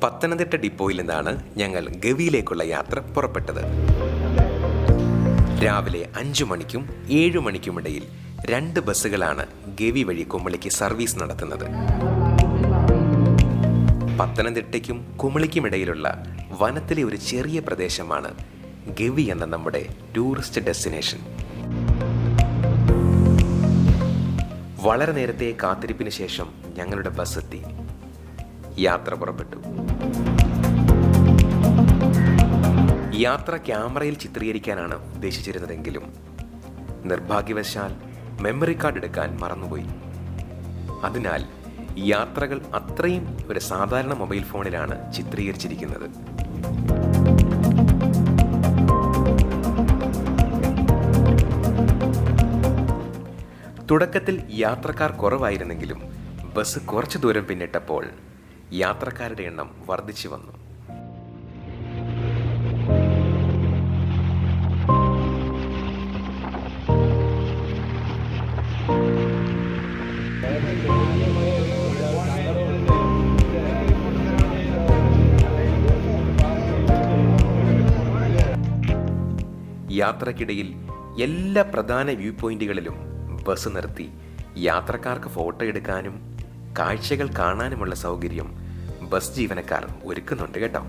പത്തനംതിട്ട ഡിപ്പോയിൽ നിന്നാണ് ഞങ്ങൾ ഗവിയിലേക്കുള്ള യാത്ര പുറപ്പെട്ടത്. രാവിലെ 5 മണിക്കും 7 മണിക്കുമിടയിൽ 2 ബസ്സുകളാണ് ഗവി വഴി കുമളിക്ക് സർവീസ് നടത്തുന്നത്. പത്തനംതിട്ടയ്ക്കും കുമളിക്കുമിടയിലുള്ള വനത്തിലെ ഒരു ചെറിയ പ്രദേശമാണ് ഗവി എന്ന നമ്മുടെ ടൂറിസ്റ്റ് ഡെസ്റ്റിനേഷൻ. വളരെ നേരത്തെ കാത്തിരിപ്പിന് ശേഷം ഞങ്ങളുടെ ബസ് എത്തി. യാത്ര പുറപ്പെട്ടു. യാത്ര ക്യാമറയിൽ ചിത്രീകരിക്കാനാണ് ഉദ്ദേശിച്ചിരുന്നതെങ്കിലും നിർഭാഗ്യവശാൽ മെമ്മറി കാർഡ് എടുക്കാൻ മറന്നുപോയി. അതിനാൽ യാത്രകൾ അത്രയും ഒരു സാധാരണ മൊബൈൽ ഫോണിലാണ് ചിത്രീകരിച്ചിരിക്കുന്നത്. തുടക്കത്തിൽ യാത്രക്കാർ കുറവായിരുന്നെങ്കിലും ബസ് കുറച്ചു ദൂരം പിന്നിട്ടപ്പോൾ യാത്രക്കാരുടെ എണ്ണം വർദ്ധിച്ചു വന്നു. യാത്രക്കിടയിൽ എല്ലാ പ്രധാന വ്യൂ പോയിന്റുകളിലും ബസ് നിർത്തി യാത്രക്കാർക്ക് ഫോട്ടോ എടുക്കാനും കാഴ്ചകൾ കാണാനുമുള്ള സൗകര്യം ബസ് ജീവനക്കാർ ഒരുക്കുന്നുണ്ട് കേട്ടോ.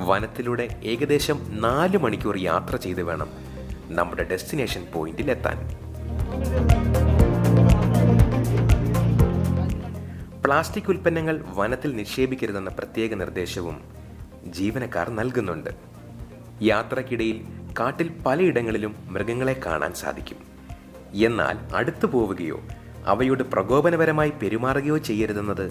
വനത്തിലൂടെ ഏകദേശം 4 മണിക്കൂർ യാത്ര ചെയ്ത് വേണം നമ്മുടെ ഡെസ്റ്റിനേഷൻ പോയിന്റിൽ എത്താൻ. പ്ലാസ്റ്റിക് ഉൽപ്പന്നങ്ങൾ വനത്തിൽ നിക്ഷേപിക്കരുതെന്ന പ്രത്യേക നിർദ്ദേശവും ജീവനക്കാർ നൽകുന്നുണ്ട്. യാത്രക്കിടയിൽ കാട്ടിൽ പലയിടങ്ങളിലും മൃഗങ്ങളെ കാണാൻ സാധിക്കും. എന്നാൽ അടുത്തു പോവുകയോ അവയോട് പ്രകോപനപരമായി പെരുമാറുകയോ ചെയ്യരുതെന്നത്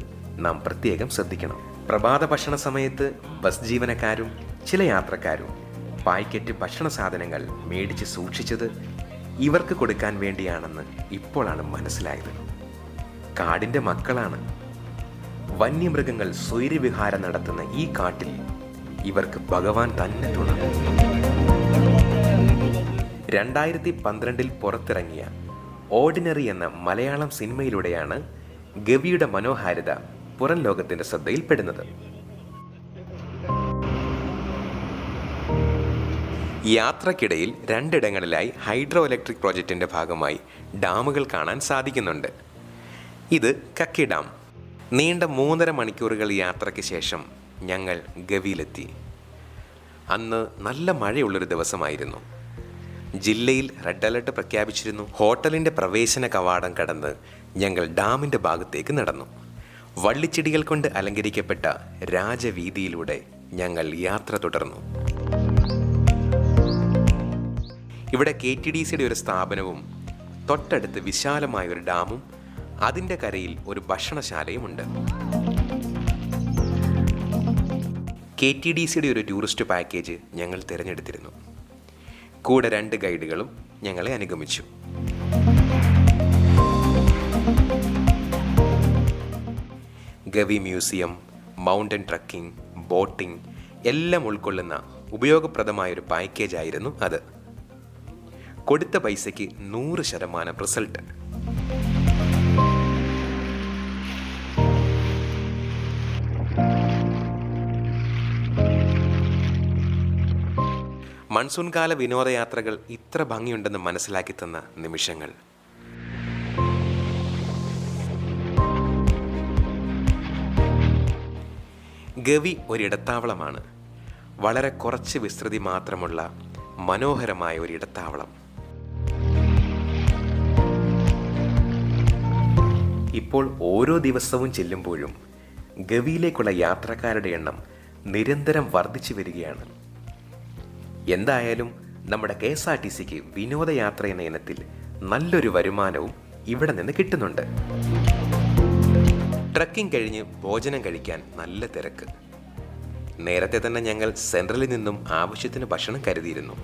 നാം പ്രത്യേകം ശ്രദ്ധിക്കണം. പ്രഭാത ഭക്ഷണ സമയത്ത് ബസ് ജീവനക്കാരും ചില യാത്രക്കാരും പാക്കറ്റ് ഭക്ഷണ സാധനങ്ങൾ മേടിച്ച് സൂക്ഷിച്ചത് ഇവർക്ക് കൊടുക്കാൻ വേണ്ടിയാണെന്ന് ഇപ്പോഴാണ് മനസ്സിലായത്. കാടിൻ്റെ മക്കളാണ്. വന്യമൃഗങ്ങൾ സ്വൈര്യവിഹാരം നടത്തുന്ന ഈ കാട്ടിൽ ഇവർക്ക് ഭഗവാൻ തന്നെ തുണ. 2012 പുറത്തിറങ്ങിയ ഓർഡിനറി എന്ന മലയാളം സിനിമയിലൂടെയാണ് ഗവിയുടെ മനോഹാരിത പുറം ലോകത്തിന്റെ ശ്രദ്ധയിൽപ്പെടുന്നത്. യാത്രക്കിടയിൽ 2 ഇടങ്ങളിലായി ഹൈഡ്രോ ഇലക്ട്രിക് പ്രോജക്റ്റിന്റെ ഭാഗമായി ഡാമുകൾ കാണാൻ സാധിക്കുന്നുണ്ട്. ഇത് കക്കി ഡാം. നീണ്ട 3.5 മണിക്കൂറുകൾ യാത്രയ്ക്ക് ശേഷം ഞങ്ങൾ ഗവിയിലെത്തി. അന്ന് നല്ല മഴയുള്ളൊരു ദിവസമായിരുന്നു. ജില്ലയിൽ റെഡ് അലർട്ട് പ്രഖ്യാപിച്ചിരുന്നു. ഹോട്ടലിൻ്റെ പ്രവേശന കവാടം കടന്ന് ഞങ്ങൾ ഡാമിൻ്റെ ഭാഗത്തേക്ക് നടന്നു. വള്ളിച്ചെടികൾ കൊണ്ട് അലങ്കരിക്കപ്പെട്ട രാജവീതിയിലൂടെ ഞങ്ങൾ യാത്ര തുടർന്നു. ഇവിടെ KTDCയുടെ ഒരു സ്ഥാപനവും തൊട്ടടുത്ത് വിശാലമായ ഒരു ഡാമും അതിൻ്റെ കരയിൽ ഒരു ഭക്ഷണശാലയുമുണ്ട്. KTDCയുടെ ഒരു ടൂറിസ്റ്റ് പാക്കേജ് ഞങ്ങൾ തിരഞ്ഞെടുത്തിരുന്നു. കൂടെ 2 ഗൈഡുകളും ഞങ്ങളെ അനുഗമിച്ചു. Gavi museum, mountain trekking, boating എല്ലാം ഉൾക്കൊള്ളുന്ന ഉപയോഗപ്രദമായൊരു പാക്കേജായിരുന്നു അത്. കൊടുത്ത പൈസയ്ക്ക് 100% റിസൾട്ട്. മൺസൂൺ കാല വിനോദയാത്രകൾ ഇത്ര ഭംഗിയുണ്ടെന്ന് മനസ്സിലാക്കി തന്ന നിമിഷങ്ങൾ. ഗവി ഒരിടത്താവളമാണ്. വളരെ കുറച്ച് വിസ്തൃതി മാത്രമുള്ള മനോഹരമായ ഒരിടത്താവളം. ഇപ്പോൾ ഓരോ ദിവസവും ചെല്ലുമ്പോഴും ഗവിയിലേക്കുള്ള യാത്രക്കാരുടെ എണ്ണം നിരന്തരം വർദ്ധിച്ചു വരികയാണ്. എന്തായാലും നമ്മുടെ KSRTCക്ക് വിനോദയാത്ര എന്ന ഇനത്തിൽ നല്ലൊരു വരുമാനവും ഇവിടെ നിന്ന് കിട്ടുന്നുണ്ട്. ട്രക്കിംഗ് കഴിഞ്ഞ് ഭോജനം കഴിക്കാൻ നല്ല തിരക്ക്. നേരത്തെ തന്നെ ഞങ്ങൾ സെൻട്രലിൽ നിന്നും ആവശ്യത്തിന് ഭക്ഷണം കരുതിയിരുന്നു.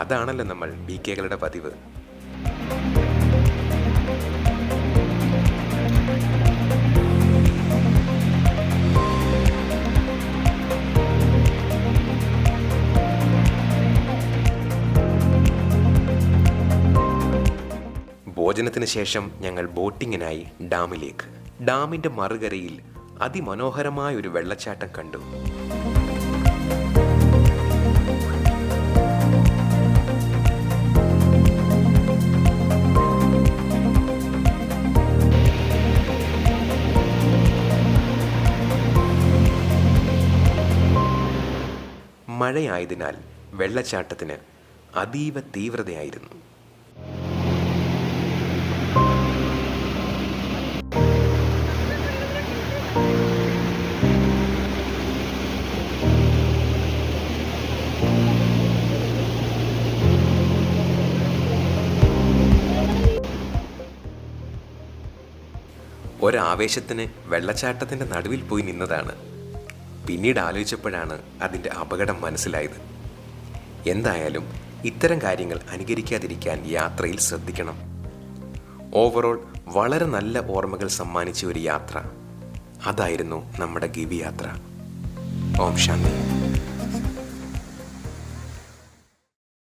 അതാണല്ലോ നമ്മൾ BKകളുടെ പതിവ്. ഭോജനത്തിന് ശേഷം ഞങ്ങൾ ബോട്ടിങ്ങിനായി ഡാമിലേക്ക്. ഡാമിന്റെ മറുകരയിൽ അതിമനോഹരമായ ഒരു വെള്ളച്ചാട്ടം കണ്ടു. മഴയായതിനാൽ വെള്ളച്ചാട്ടത്തിന് അതീവ തീവ്രതയായിരുന്നു. ഒരാവേശത്തിന് വെള്ളച്ചാട്ടത്തിൻ്റെ നടുവിൽ പോയി നിന്നതാണ്. പിന്നീട് ആലോചിച്ചപ്പോഴാണ് അതിൻ്റെ അപകടം മനസ്സിലായത്. എന്തായാലും ഇത്തരം കാര്യങ്ങൾ അനുകരിക്കാതിരിക്കാൻ യാത്രയിൽ ശ്രദ്ധിക്കണം. ഓവറോൾ വളരെ നല്ല ഓർമ്മകൾ സമ്മാനിച്ച ഒരു യാത്ര. അതായിരുന്നു നമ്മുടെ ഗവി യാത്ര. ഓം ശാന്തി.